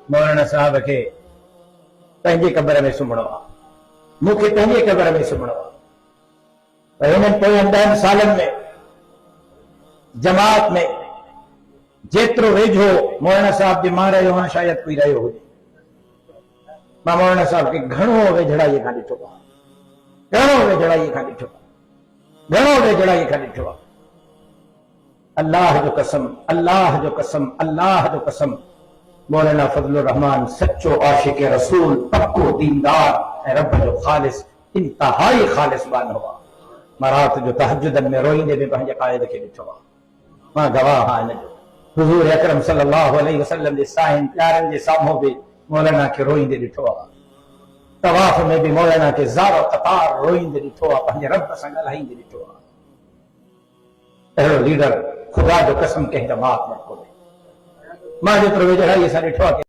मौलाना साहब के पंहिंजे कब्र में सुम्हणो आहे, मूंखे पंहिंजे कब्र में सुम्हणो आहे। हिननि पोयनि 10 सालनि में जमात में जेतिरो वेझो मौलाना साहब जे मां रहियो आहियां शायदि कोई रहियो हुजे। मां मौलाना साहब खे घणो वेझड़ाईअ खां ॾिठो आहे, घणो वेझड़ाईअ खां ॾिठो आहे, घणो वेझड़ाईअ खां ॾिठो आहे। अल्लाह जो कसम, अल्लाह जो कसम, अल्लाह जो कसम, मौलाना फजलुर रहमान सच्चो आशिक रसूल, पक्को दीनदार ऐं रब जो खालिस, इंतहाई खालिस बानो हुआ। मां रात जो तहज्जुद में रोईंदे बि पंहिंजे क़ाइद खे ॾिठो आहे। मां गवाह आहियां हिन जो। हुज़ूर अकरम सल्लल्लाहु अलैहि वसल्लम जे साईं प्यारनि जे साम्हूं बि मौलाना खे रोईंदे ॾिठो आहे। तवाफ में भी मौलाना के ज़ारो क़तार रोईंदे ॾिठो आहे, पंहिंजे रब सां ॻाल्हाईंदे ॾिठो आहे। अहिड़ो लीडर खुदा जो कसम कंहिं जमात में कोन्हे। मां जेतिरो वेझड़ाईअ सां ॾिठो आहे।